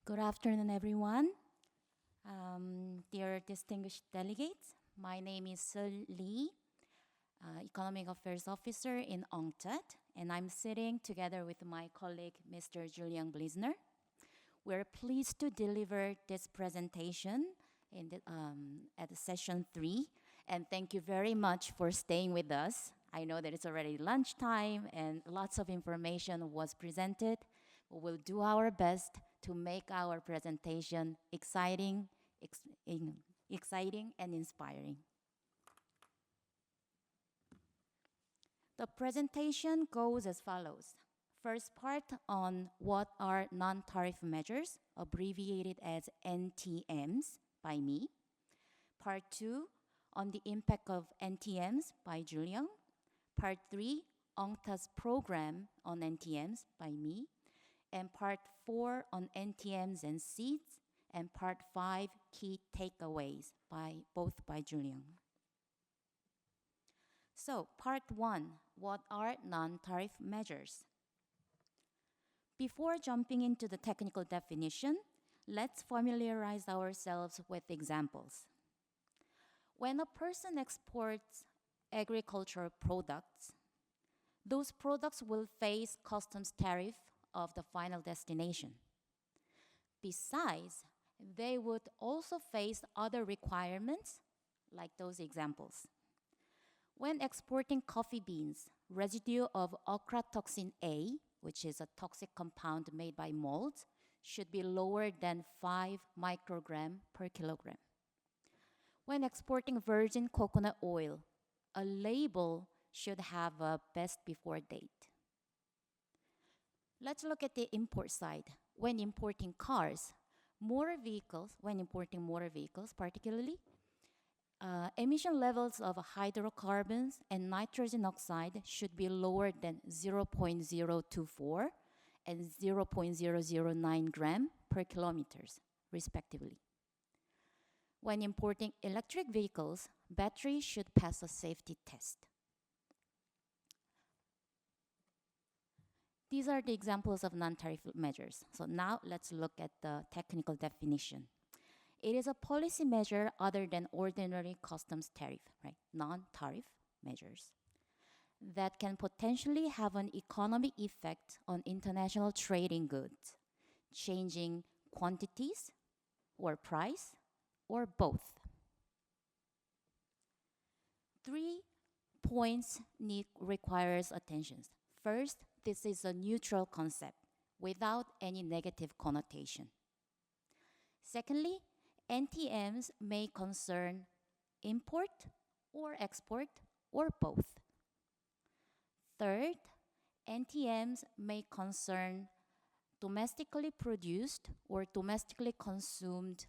Good afternoon, everyone. Dear distinguished delegates, my name is Seul Lee, Economic Affairs Officer in UNCTAD, and I'm sitting together with my colleague, Mr. Julian Blisner. We're pleased to deliver this presentation at session 3, and thank you very much for staying with us. I know that it's already lunchtime and lots of information was presented. We'll do our best to make our presentation exciting and inspiring. The presentation goes as follows. First part on what are non-tariff measures, abbreviated as NTMs by me. Part 2 on the impact of NTMs by Julian. Part 3, UNCTAD's program on NTMs by me. And part 4 on NTMs and SIDS, and part 5, key takeaways both by Julian. So part 1, what are non-tariff measures? Before jumping into the technical definition, let's familiarize ourselves with examples. When a person exports agricultural products, those products will face customs tariff of the final destination. Besides, they would also face other requirements like those examples. When exporting coffee beans, residue of ochratoxin A, which is a toxic compound made by molds, should be lower than 5 microgram per kilogram. When exporting virgin coconut oil, a label should have a best before date. Let's look at the import side. When importing cars, when importing motor vehicles particularly, emission levels of hydrocarbons and nitrogen oxide should be lower than 0.024 and 0.009 gram per kilometers, respectively. When importing electric vehicles, batteries should pass a safety test. These are the examples of non-tariff measures. So now let's look at the technical definition. It is a policy measure other than ordinary customs tariff, right? Non-tariff measures that can potentially have an economic effect on international trading goods, changing quantities or price or both. 3 points requires attention. First, this is a neutral concept without any negative connotation. Secondly, NTMs may concern import or export or both. Third, NTMs may concern domestically produced or domestically consumed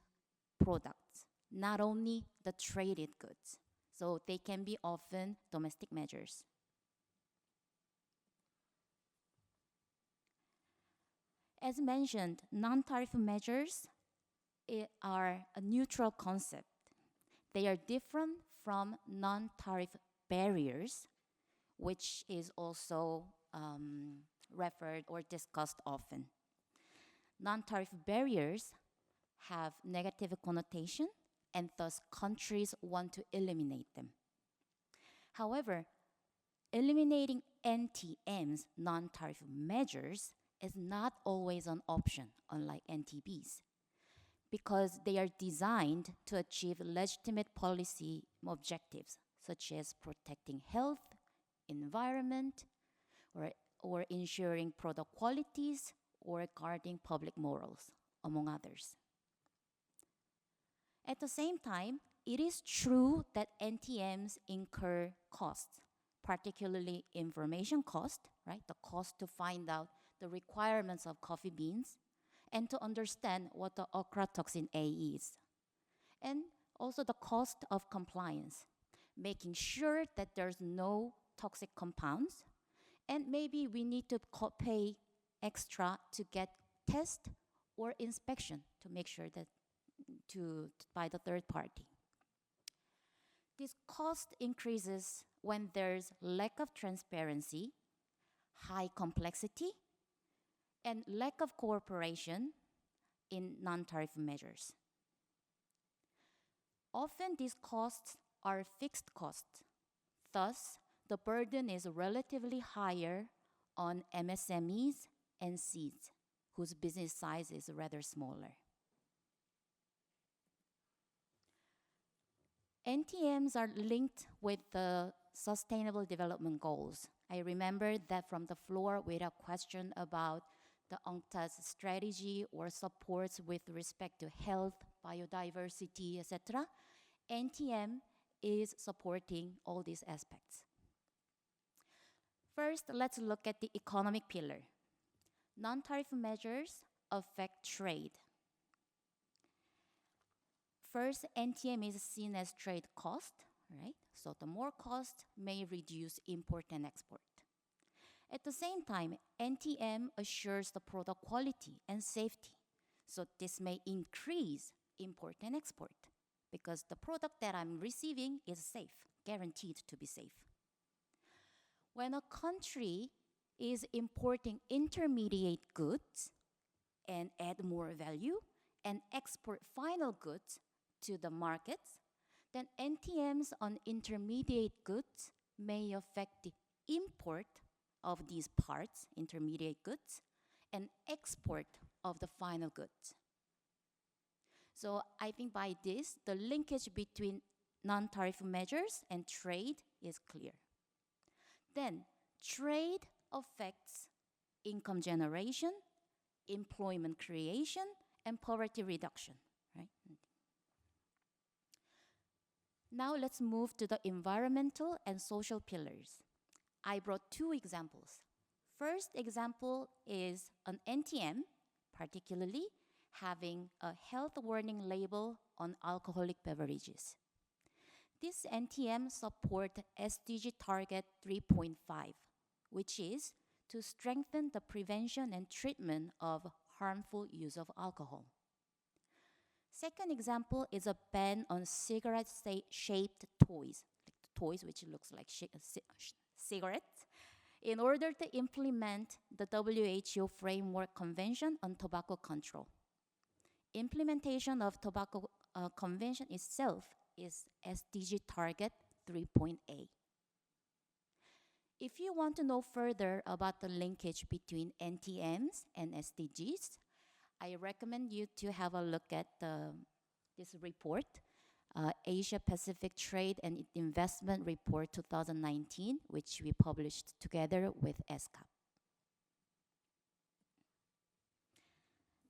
products, not only the traded goods. So they can be often domestic measures. As mentioned, non-tariff measures are a neutral concept. They are different from non-tariff barriers, which is also referred or discussed often. Non-tariff barriers have negative connotation, and thus countries want to eliminate them. However, eliminating NTMs, non-tariff measures, is not always an option, unlike NTBs, because they are designed to achieve legitimate policy objectives, such as protecting health, environment, or ensuring product qualities, or guarding public morals, among others. At the same time, it is true that NTMs incur costs, particularly information cost, right? The cost to find out the requirements of coffee beans and to understand what the ochratoxin A is. And also the cost of compliance, making sure that there's no toxic compounds, and maybe we need to pay extra to get test or inspection to make sure that by the third party. This cost increases when there's lack of transparency, high complexity, and lack of cooperation in non-tariff measures. Often these costs are fixed costs. Thus, the burden is relatively higher on MSMEs and SIDS, whose business size is rather smaller. NTMs are linked with the Sustainable Development Goals. I remember that from the floor we had a question about the UNCTAD's strategy or supports with respect to health, biodiversity, etc. NTM is supporting all these aspects. First, let's look at the economic pillar. Non-tariff measures affect trade. First, NTM is seen as trade cost, right? So the more cost may reduce import and export. At the same time, NTM assures the product quality and safety. So this may increase import and export because the product that I'm receiving is safe, guaranteed to be safe. When a country is importing intermediate goods and add more value and export final goods to the markets, then NTMs on intermediate goods may affect the import of these parts, intermediate goods, and export of the final goods. So I think by this, the linkage between non-tariff measures and trade is clear. Then, trade affects income generation, employment creation, and poverty reduction, right? Now let's move to the environmental and social pillars. I brought two examples. First example is an NTM, particularly having a health warning label on alcoholic beverages. This NTM supports SDG target 3.5, which is to strengthen the prevention and treatment of harmful use of alcohol. Second example is a ban on cigarette-shaped toys, like toys which looks like cigarettes, in order to implement the WHO Framework Convention on Tobacco Control. Implementation of Tobacco Convention itself is SDG target 3.8. If you want to know further about the linkage between NTMs and SDGs, I recommend you to have a look at this report, Asia Pacific Trade and Investment Report 2019, which we published together with SCAP.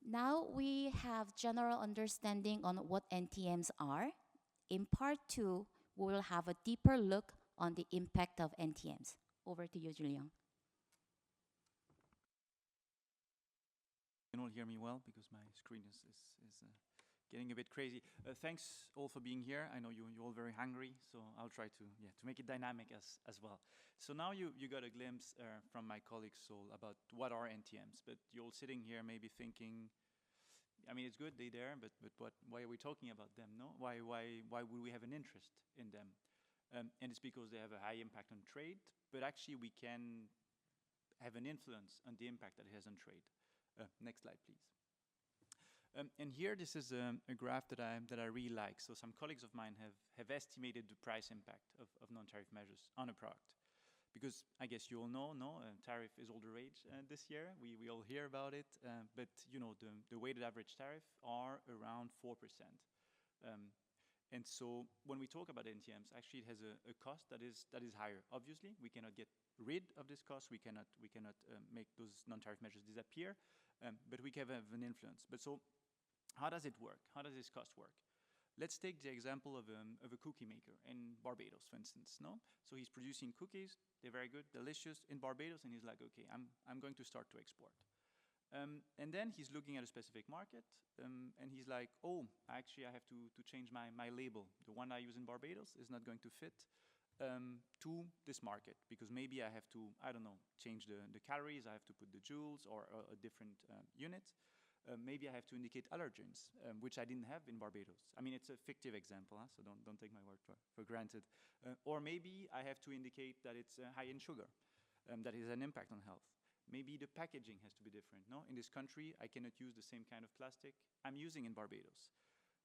Now we have general understanding on what NTMs are. In part 2, we will have a deeper look on the impact of NTMs. Over to you, Julian. You can all hear me well because my screen is getting a bit crazy. Thanks all for being here. I know you're all very hungry, so I'll try to make it dynamic as well. So now you got a glimpse from my colleague Sol about what are NTMs, but you're all sitting here maybe thinking, I mean, it's good they're there, but why are we talking about them? No, why would we have an interest in them? And it's because they have a high impact on trade, but actually we can have an influence on the impact that it has on trade. Next slide, please. And here, this is a graph that I really like. So some colleagues of mine have estimated the price impact of non-tariff measures on a product. Because I guess you all know, tariff is all the rage this year. We all hear about it, but you know the weighted average tariff are around 4%. And so when we talk about NTMs, actually it has a cost that is higher. Obviously, we cannot get rid of this cost. We cannot make those non-tariff measures disappear, but we can have an influence. But so, how does it work? How does this cost work? Let's take the example of a cookie maker in Barbados, for instance. No, so he's producing cookies. They're very good, delicious in Barbados, and he's like, okay, I'm going to start to export. And then he's looking at a specific market, and he's like, oh, actually I have to change my label. The one I use in Barbados is not going to fit to this market, because maybe I have to, I don't know, change the calories, I have to put the joules or a different unit. Maybe I have to indicate allergens, which I didn't have in Barbados. I mean, it's a fictive example, so don't take my word for granted. Or maybe I have to indicate that it's high in sugar, that has an impact on health. Maybe the packaging has to be different. No, in this country, I cannot use the same kind of plastic I'm using in Barbados,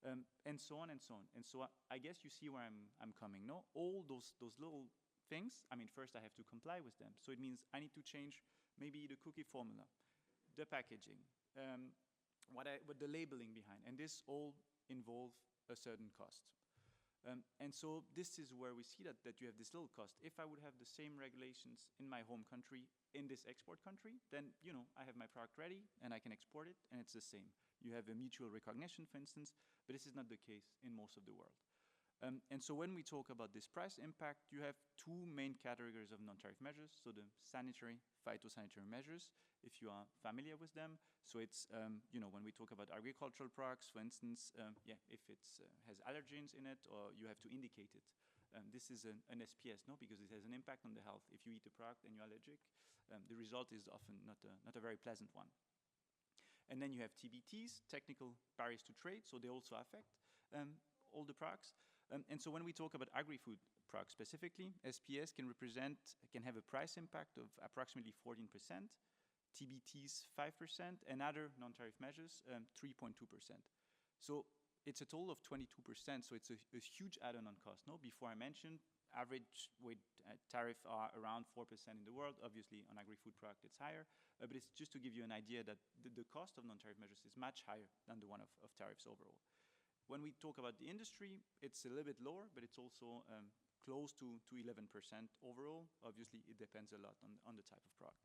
and so on and so on. And so I guess you see where I'm coming. No, all those little things. I mean, first I have to comply with them. So it means I need to change maybe the cookie formula, the packaging, what the labeling behind, and this all involve a certain cost. And so this is where we see that you have this little cost. If I would have the same regulations in my home country, in this export country, then, you know, I have my product ready and I can export it and it's the same. You have a mutual recognition, for instance, but this is not the case in most of the world. And so when we talk about this price impact, you have two main categories of non-tariff measures. So the sanitary, phytosanitary measures, if you are familiar with them. So it's, you know, when we talk about agricultural products, for instance, if it has allergens in it, or you have to indicate it. This is an SPS, no, because it has an impact on the health. If you eat a product and you're allergic, the result is often not a very pleasant one. And then you have TBTs, technical barriers to trade, so they also affect all the products. And so when we talk about agri-food products specifically, SPS can have a price impact of approximately 14%, TBTs 5%, and other non-tariff measures 3.2%. So it's a total of 22%, so it's a huge add-on on cost. No, before I mentioned, average with tariff are around 4% in the world. Obviously, on agri-food product, it's higher. But it's just to give you an idea that the cost of non-tariff measures is much higher than the one of tariffs overall. When we talk about the industry, it's a little bit lower, but it's also close to 11% overall. Obviously, it depends a lot on the type of product.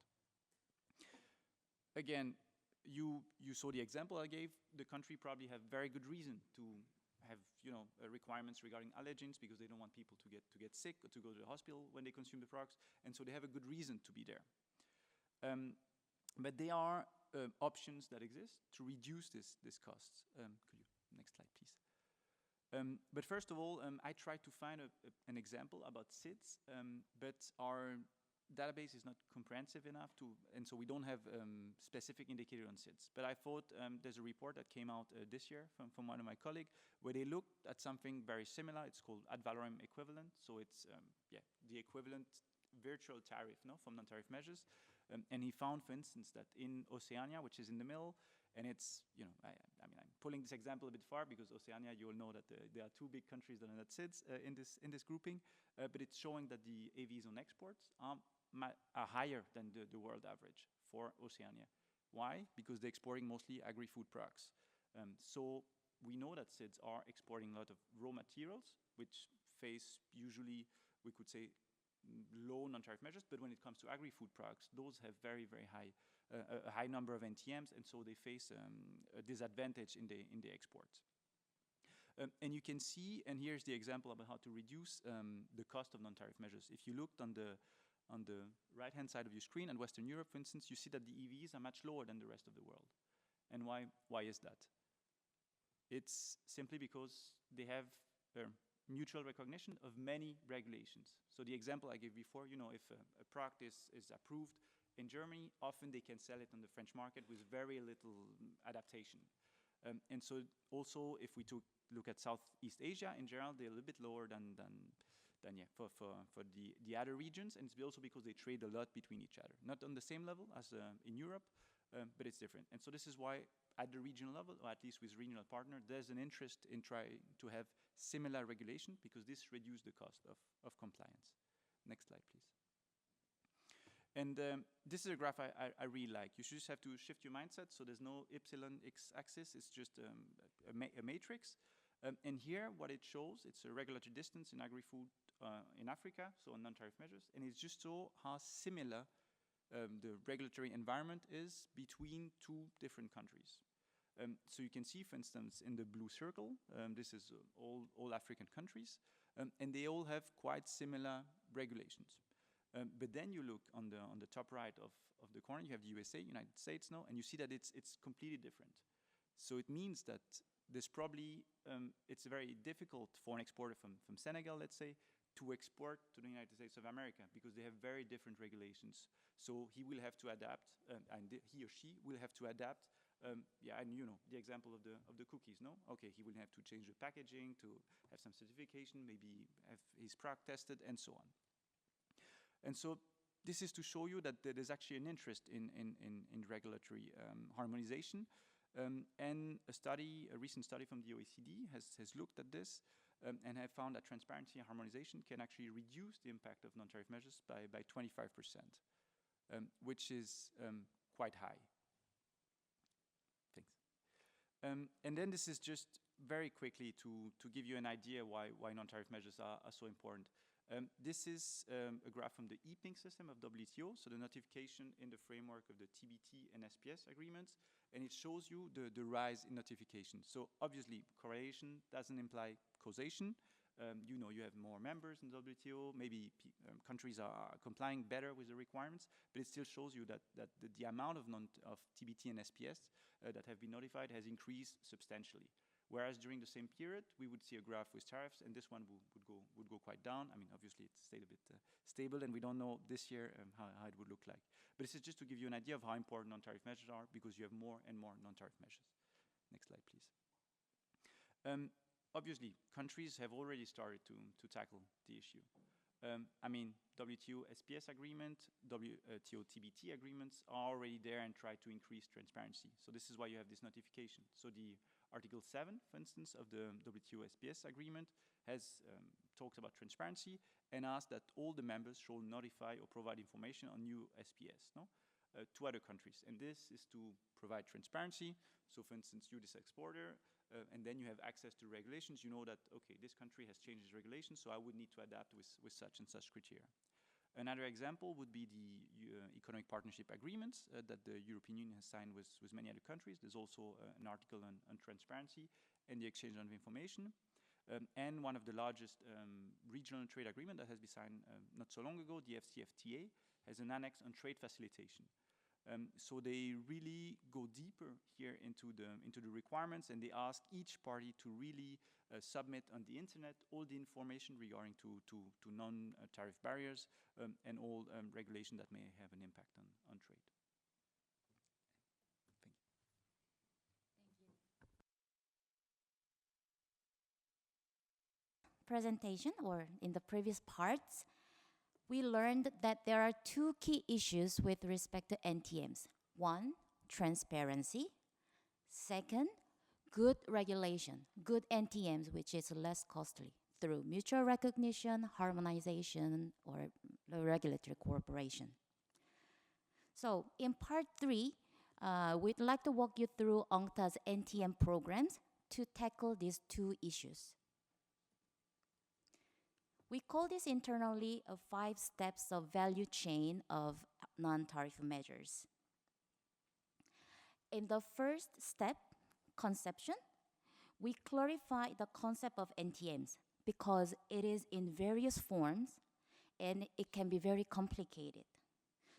Again, you saw the example I gave. The country probably have very good reason to have, you know, requirements regarding allergens because they don't want people to get sick or to go to the hospital when they consume the products, and so they have a good reason to be there. But there are options that exist to reduce this costs. Could you next slide, please? But first of all, I tried to find an example about SIDS, but our database is not comprehensive enough and so we don't have specific indicator on SIDS. But I thought there's a report that came out this year from one of my colleagues where they looked at something very similar. It's called ad valorem equivalent. So it's the equivalent virtual tariff, no, from non-tariff measures. And he found, for instance, that in Oceania, which is in the middle, and it's, you know, I mean, I'm pulling this example a bit far because Oceania, you all know that there are two big countries that are not SIDS in this grouping, but it's showing that the AVs on exports are higher than the world average for Oceania. Why? Because they're exporting mostly agri-food products. So we know that SIDS are exporting a lot of raw materials, which face usually, we could say, low non-tariff measures, but when it comes to agri-food products, those have very, very high, a high number of NTMs, and so they face a disadvantage in the exports. And you can see, and here's the example about how to reduce the cost of non-tariff measures. If you looked on the right-hand side of your screen, and Western Europe, for instance, you see that the EVs are much lower than the rest of the world. And why is that? It's simply because they have mutual recognition of many regulations. So the example I gave before, you know, if a product is approved in Germany, often they can sell it on the French market with very little adaptation. And so also, if we look at Southeast Asia in general, they're a little bit lower than for the other regions, and it's also because they trade a lot between each other. Not on the same level as in Europe, but it's different. And so this is why at the regional level, or at least with regional partner, there's an interest in trying to have similar regulation because this reduces the cost of compliance. Next slide, please. And this is a graph I really like. You should just have to shift your mindset, so there's no epsilon x-axis, it's just a matrix. And here, what it shows, it's a regulatory distance in agri-food in Africa, so on non-tariff measures, and it's just so how similar the regulatory environment is between two different countries. So you can see, for instance, in the blue circle, this is all African countries, and they all have quite similar regulations. But then you look on the top right of the corner, you have the USA, United States now, and you see that it's completely different. So it means that there's probably, it's very difficult for an exporter from Senegal, let's say, to export to the United States of America because they have very different regulations. So he will have to adapt, and he or she will have to adapt. And you know, the example of the cookies, no? Okay, he will have to change the packaging to have some certification, maybe have his product tested, and so on. And so This is to show you that there is actually an interest in regulatory harmonization. And a recent study from the OECD has looked at this and have found that transparency and harmonization can actually reduce the impact of non-tariff measures by 25%, which is quite high. Thanks. And then this is just very quickly to give you an idea why non-tariff measures are so important. This is a graph from the e-ping system of WTO, so the notification in the framework of the TBT and SPS agreements, and it shows you the rise in notification. So obviously, correlation doesn't imply causation. You know, you have more members in WTO, maybe countries are complying better with the requirements, but it still shows you that the amount of TBT and SPS that have been notified has increased substantially. Whereas during the same period, we would see a graph with tariffs, and this one would go quite down. I mean, obviously, it stayed a bit stable, and we don't know this year how it would look like. But this is just to give you an idea of how important non-tariff measures are, because you have more and more non-tariff measures. Next slide, please. Obviously, countries have already started to tackle the issue. I mean, WTO SPS agreement, WTO TBT agreements are already there and try to increase transparency. So this is why you have this notification. So the Article 7, for instance, of the WTO SPS agreement has talked about transparency and asked that all the members shall notify or provide information on new SPS to other countries. And this is to provide transparency. So for instance, you this exporter, and then you have access to regulations. You know that, okay, this country has changed its regulations, so I would need to adapt with such and such criteria. Another example would be the economic partnership agreements that the European Union has signed with many other countries. There's also an article on transparency and the exchange of information. And one of the largest regional trade agreement that has been signed not so long ago, the FCFTA, has an annex on trade facilitation. So they really go deeper here into the requirements, and they ask each party to really submit on the internet all the information regarding to non-tariff barriers and all regulation that may have an impact on trade. Thank you. Presentation, or in the previous parts, we learned that there are two key issues with respect to NTMs. One, transparency. Second, good regulation, good NTMs, which is less costly through mutual recognition, harmonization, or regulatory cooperation. So in part 3, we'd like to walk you through UNCTAD's NTM programs to tackle these two issues. We call this internally 5 steps of value chain of non-tariff measures. In the first step, conception, we clarify the concept of NTMs because it is in various forms and it can be very complicated.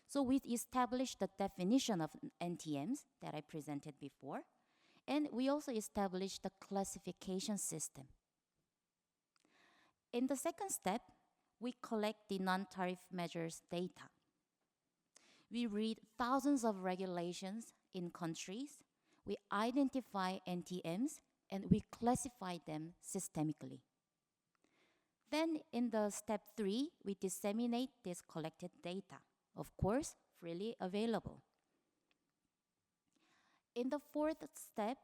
So we established the definition of NTMs that I presented before, and we also established the classification system. In the second step, we collect the non-tariff measures data. We read thousands of regulations in countries, we identify NTMs, and we classify them systemically. Then in the step 3, we disseminate this collected data, of course, freely available. In the fourth step,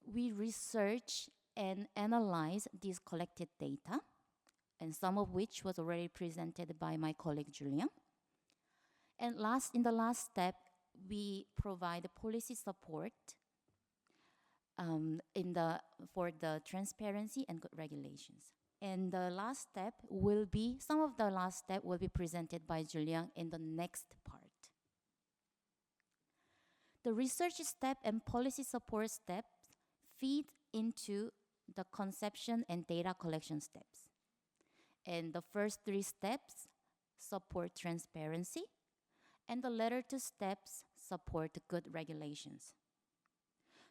we research and analyze these collected data, and some of which was already presented by my colleague Julien. And in the last step, we provide policy support for the transparency and good regulations. And the last step will be, some of the last step will be presented by Julien in the next part. The research step and policy support steps feed into the conception and data collection steps. And the first 3 steps support transparency, and the latter 2 steps support good regulations.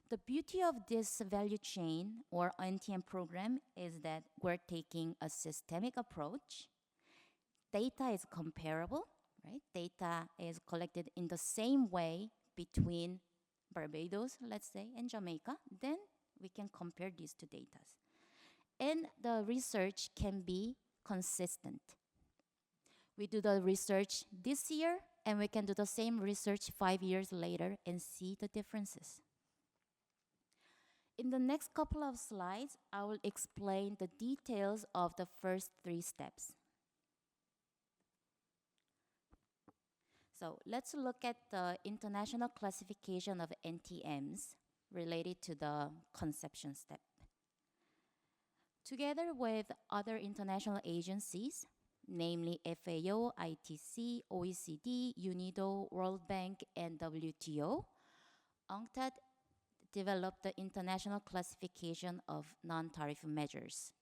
The beauty of this value chain or NTM program is that we're taking a systemic approach. Data is comparable, right? Data is collected in the same way between Barbados, let's say, and Jamaica. Then we can compare these 2 data. And the research can be consistent. We do the research this year, and we can do the same research 5 years later and see the differences. In the next couple of slides, I will explain the details of the first 3 steps. So let's look at the international classification of NTMs related to the conception step. Together with other international agencies, namely FAO, ITC, OECD, UNIDO, World Bank, and WTO, UNCTAD developed the international classification of non-tariff measures.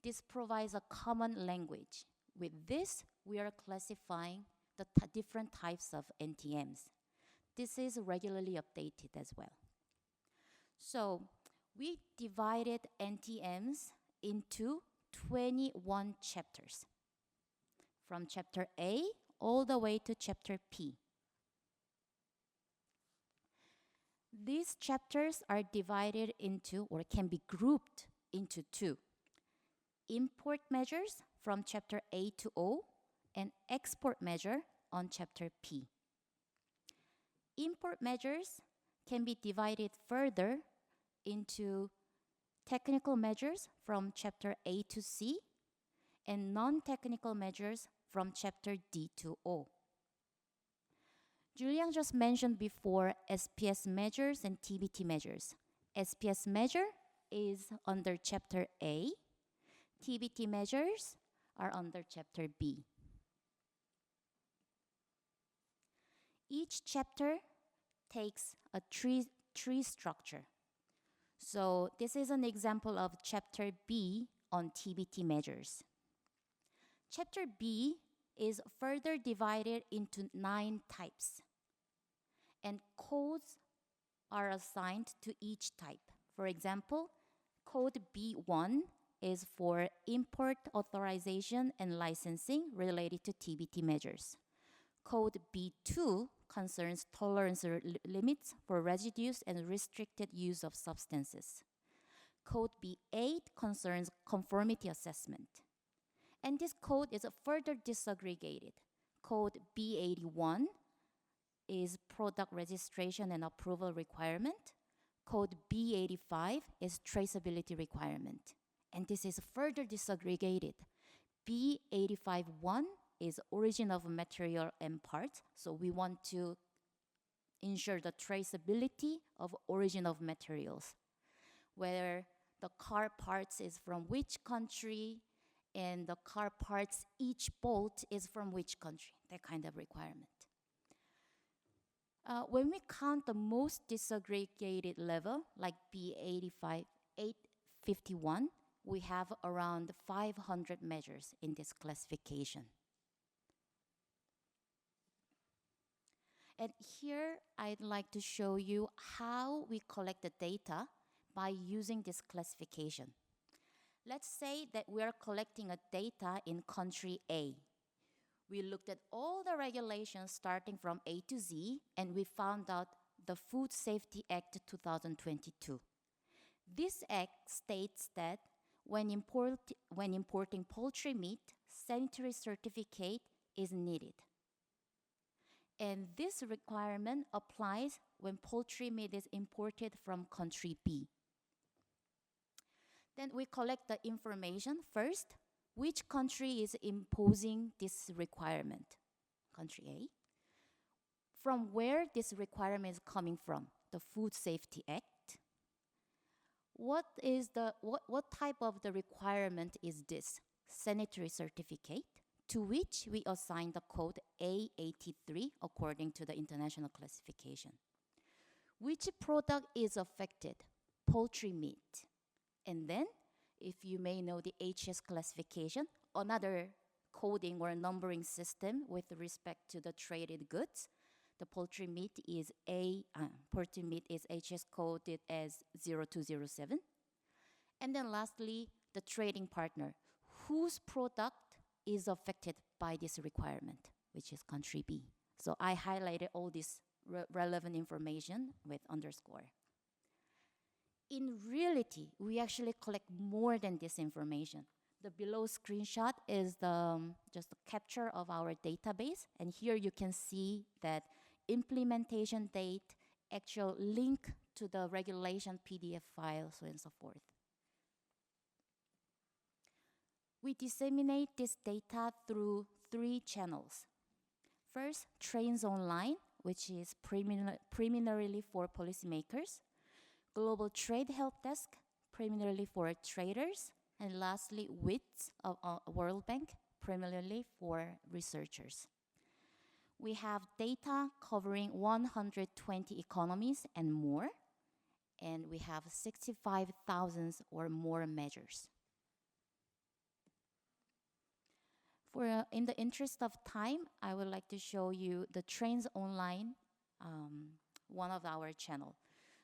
This provides a common language. With this, we are classifying the different types of NTMs. This is regularly updated as well. So we divided NTMs into 21 chapters, from chapter A all the way to chapter P. These chapters are divided into, or can be grouped into 2. Import measures from chapter A to O, and export measure on chapter P. Import measures can be divided further into technical measures from chapter A to C, and non-technical measures from chapter D to O. Julian just mentioned before SPS measures and TBT measures. SPS measure is under chapter A. TBT measures are under chapter B. Each chapter takes a tree structure. So this is an example of chapter B on TBT measures. Chapter B is further divided into 9 types, and codes are assigned to each type. For example, code B1 is for import authorization and licensing related to TBT measures. Code B2 concerns tolerance limits for residues and restricted use of substances. Code B8 concerns conformity assessment. And this code is further disaggregated. Code B81 is product registration and approval requirement. Code B85 is traceability requirement. And this is further disaggregated. B85.1 is origin of material and parts. So we want to ensure the traceability of origin of materials, whether the car parts is from which country, and the car parts, each bolt is from which country, that kind of requirement. When we count the most disaggregated level, like B85, 851, we have around 500 measures in this classification. And here I'd like to show you how we collect the data by using this classification. Let's say that we are collecting a data in country A. We looked at all the regulations starting from A to Z, and we found out the Food Safety Act 2022. This act states that when importing poultry meat, sanitary certificate is needed. And this requirement applies when poultry meat is imported from country B. Then we collect the information first. Which country is imposing this requirement? Country A. From where this requirement is coming from? The Food Safety Act. What type of the requirement is this? Sanitary certificate, to which we assign the code A83 according to the international classification. Which product is affected? Poultry meat. And then, if you may know the HS classification, another coding or numbering system with respect to the traded goods. The poultry meat is HS coded as 0207. And then lastly, the trading partner, whose product is affected by this requirement, which is country B. So I highlighted all this relevant information with underscore. In reality, we actually collect more than this information. The below screenshot is just a capture of our database. And here you can see that implementation date, actual link to the regulation PDF file, so on and so forth. We disseminate this data through 3 channels. First, Trains Online, which is primarily for policymakers. Global Trade Help Desk, primarily for traders. And lastly, WITS of World Bank, primarily for researchers. We have data covering 120 economies and more. And we have 65,000 or more measures. In the interest of time, I would like to show you the Trains Online, one of our channel.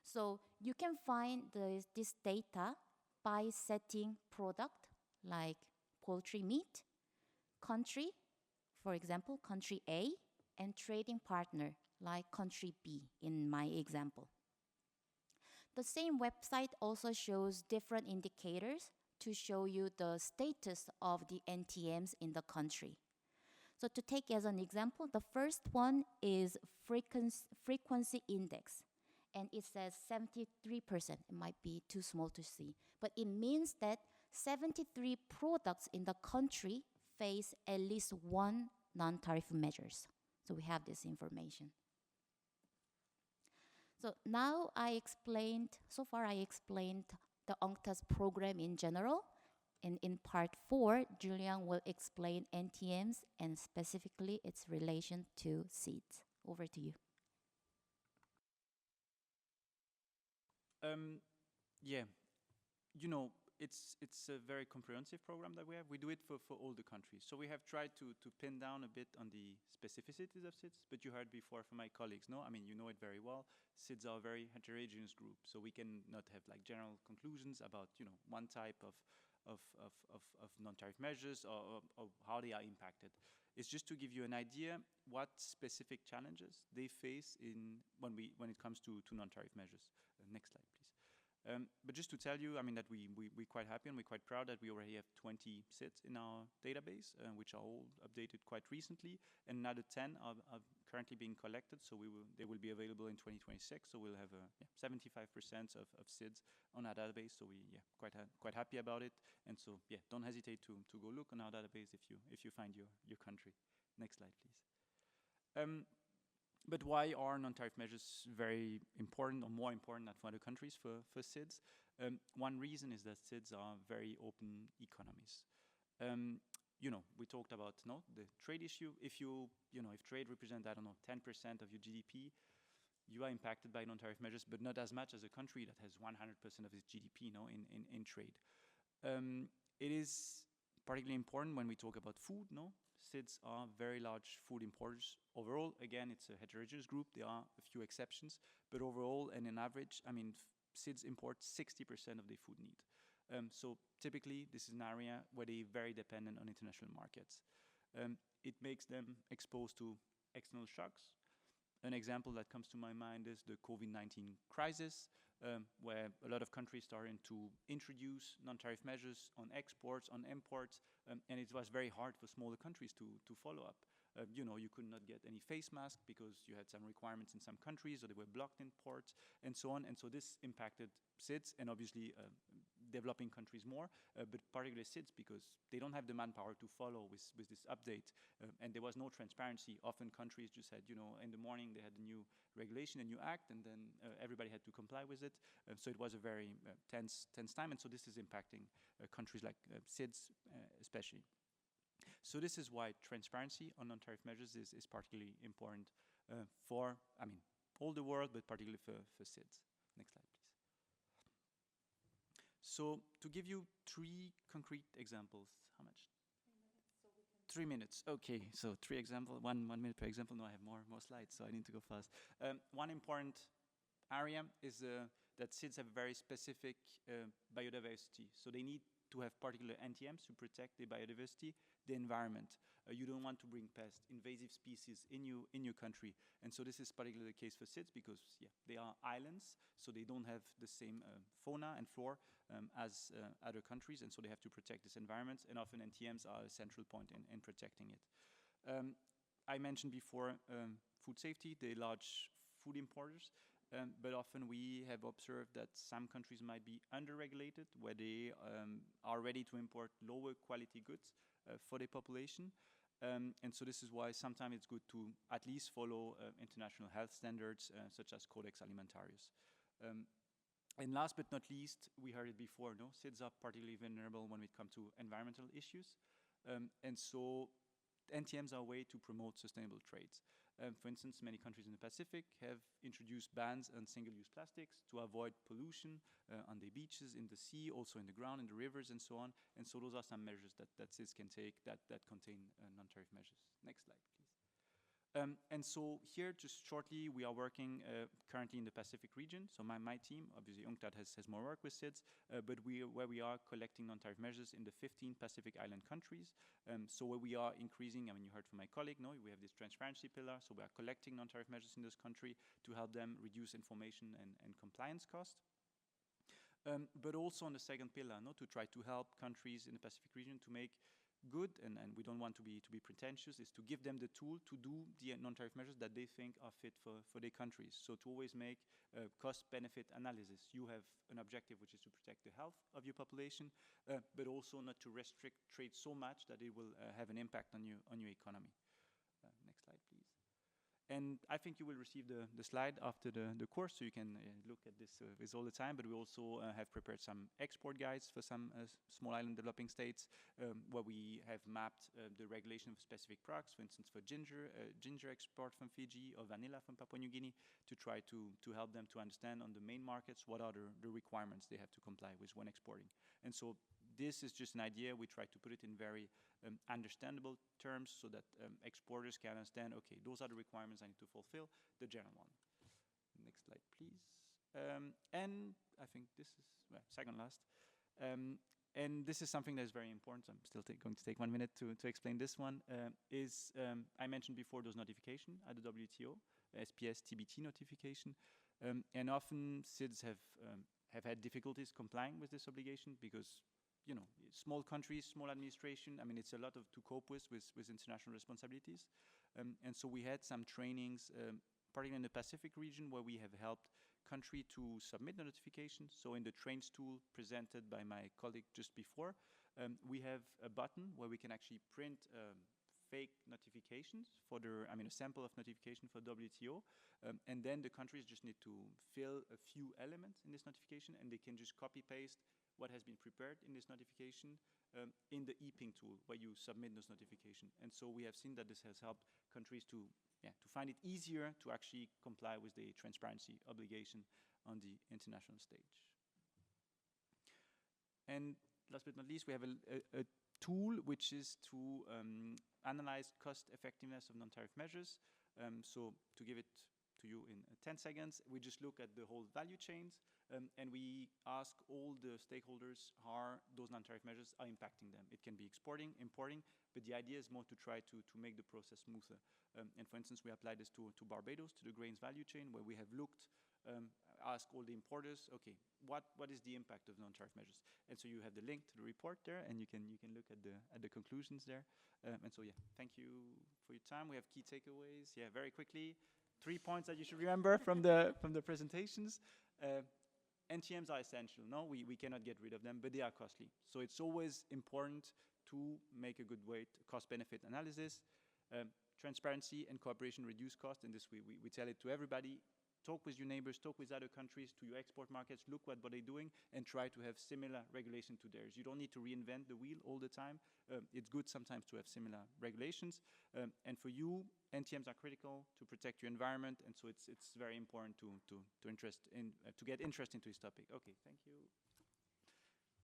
So you can find this data by setting product, like poultry meat, country, for example, country A, and trading partner, like country B in my example. The same website also shows different indicators to show you the status of the NTMs in the country. So to take as an example, the first one is frequency index, and it says 73%. It might be too small to see, but it means that 73 products in the country face at least one non-tariff measures. So we have this information. So now so far I explained the UNCTAD's program in general. And in part 4, Julian will explain NTMs and specifically its relation to SIDS. Over to you. Yeah, you know, it's a very comprehensive program that we have. We do it for all the countries. So we have tried to pin down a bit on the specificities of SIDS, but you heard before from my colleagues, no? I mean, you know it very well. SIDS are a very heterogeneous group, so we can not have like general conclusions about, you know, one type of non-tariff measures or how they are impacted. It's just to give you an idea what specific challenges they face when it comes to non-tariff measures. Next slide, please. But just to tell you, I mean, that we're quite happy and we're quite proud that we already have 20 SIDS in our database, which are all updated quite recently, and another 10 are currently being collected, so they will be available in 2026, so we'll have 75% of SIDS on our database, so we're quite happy about it, and so don't hesitate to go look on our database if you find your country. Next slide, please. But why are non-tariff measures very important or more important than for other countries for SIDS? One reason is that SIDS are very open economies. You know, we talked about the trade issue. If if trade represents, I don't know, 10% of your GDP, you are impacted by non-tariff measures, but not as much as a country that has 100% of its GDP in trade. It is particularly important when we talk about food, SIDS are very large food importers. Overall, again, it's a heterogeneous group. There are a few exceptions, but overall and in average, I mean, SIDS import 60% of their food need. So typically, this is an area where they're very dependent on international markets. It makes them exposed to external shocks. An example that comes to my mind is the COVID-19 crisis, where a lot of countries started to introduce non-tariff measures on exports, on imports, and it was very hard for smaller countries to follow up. You could not get any face mask because you had some requirements in some countries, or they were blocked in ports, and so on. And so this impacted SIDS and obviously developing countries more, but particularly SIDS because they don't have the manpower to follow with this update, and there was no transparency. Often countries just had, in the morning they had a new regulation, a new act, and then everybody had to comply with it. So it was a very tense time, and so this is impacting countries like SIDS especially. So this is why transparency on non-tariff measures is particularly important for, all the world, but particularly for SIDS. Next slide, please. So to give you 3 concrete examples, how much? 3 minutes. Okay, so 3 examples, 1 minute per example. No, I have more slides, so I need to go fast. One important area is that SIDS have very specific biodiversity. So they need to have particular NTMs to protect the biodiversity, the environment. You don't want to bring pests, invasive species in your country. And so this is particularly the case for SIDS because they are islands, so they don't have the same fauna and flora as other countries, and so they have to protect this environment, and often NTMs are a central point in protecting it. I mentioned before food safety, the large food importers, but often we have observed that some countries might be under-regulated, where they are ready to import lower quality goods for their population. And so this is why sometimes it's good to at least follow international health standards, such as Codex Alimentarius. And last but not least, we heard it before, no? SIDS are particularly vulnerable when it comes to environmental issues. And so NTMs are a way to promote sustainable trades. For instance, many countries in the Pacific have introduced bans on single-use plastics to avoid pollution on the beaches, in the sea, also in the ground, in the rivers, and so on. And so those are some measures that SIDS can take that contain non-tariff measures. Next slide, please. And so here, just shortly, we are working currently in the Pacific region. So my team, obviously UNCTAD has more work with SIDS, but where we are collecting non-tariff measures in the 15 Pacific Island countries. So where we are increasing, I mean, you heard from my colleague, no, we have this transparency pillar. So we are collecting non-tariff measures in this country to help them reduce information and compliance costs. But also on the second pillar, no, to try to help countries in the Pacific region to make good, and we don't want to be pretentious, is to give them the tool to do the non-tariff measures that they think are fit for their countries. So to always make cost-benefit analysis. You have an objective which is to protect the health of your population, but also not to restrict trade so much that it will have an impact on your economy. Next slide, please. And I think you will receive the slide after the course, so you can look at this all the time. But we also have prepared some export guides for some small island developing states, where we have mapped the regulation of specific products, for instance, for ginger export from Fiji or vanilla from Papua New Guinea, to try to help them to understand on the main markets what are the requirements they have to comply with when exporting. And so this is just an idea. We try to put it in very understandable terms so that exporters can understand, okay, those are the requirements I need to fulfill, the general one. Next slide, please. And I think this is, well, second last. And this is something that is very important. I'm still going to take 1 minute to explain this one. I mentioned before those notification at the WTO, SPS TBT notification. And often SIDS have had difficulties complying with this obligation because, you know, small countries, small administration, I mean, it's a lot to cope with international responsibilities. And so we had some trainings, particularly in the Pacific region, where we have helped country to submit the notifications. So in the trains tool presented by my colleague just before, we have a button where we can actually print fake notifications for a sample of notification for WTO. And then the countries just need to fill a few elements in this notification, and they can just copy-paste what has been prepared in this notification in the e-ping tool where you submit those notifications. And so we have seen that this has helped countries to find it easier to actually comply with the transparency obligation on the international stage. And last but not least, we have a tool which is to analyze cost effectiveness of non-tariff measures. So to give it to you in 10 seconds, we just look at the whole value chains, and we ask all the stakeholders how those non-tariff measures are impacting them. It can be exporting, importing, but the idea is more to try to make the process smoother. And for instance, we applied this to Barbados, to the grains value chain, where we have looked, asked all the importers, okay, what is the impact of non-tariff measures? And so you have the link to the report there, and you can look at the conclusions there. And so thank you for your time. We have key takeaways. Very quickly, 3 points that you should remember from the presentations. NTMs are essential. No, we cannot get rid of them, but they are costly. So it's always important to make a good weight cost-benefit analysis. Transparency and cooperation reduce cost, and this we tell it to everybody. Talk with your neighbors, talk with other countries, to your export markets, look what they're doing, and try to have similar regulation to theirs. You don't need to reinvent the wheel all the time. It's good sometimes to have similar regulations. And for you, NTMs are critical to protect your environment, and so it's very important to get interest into this topic. Okay, thank you.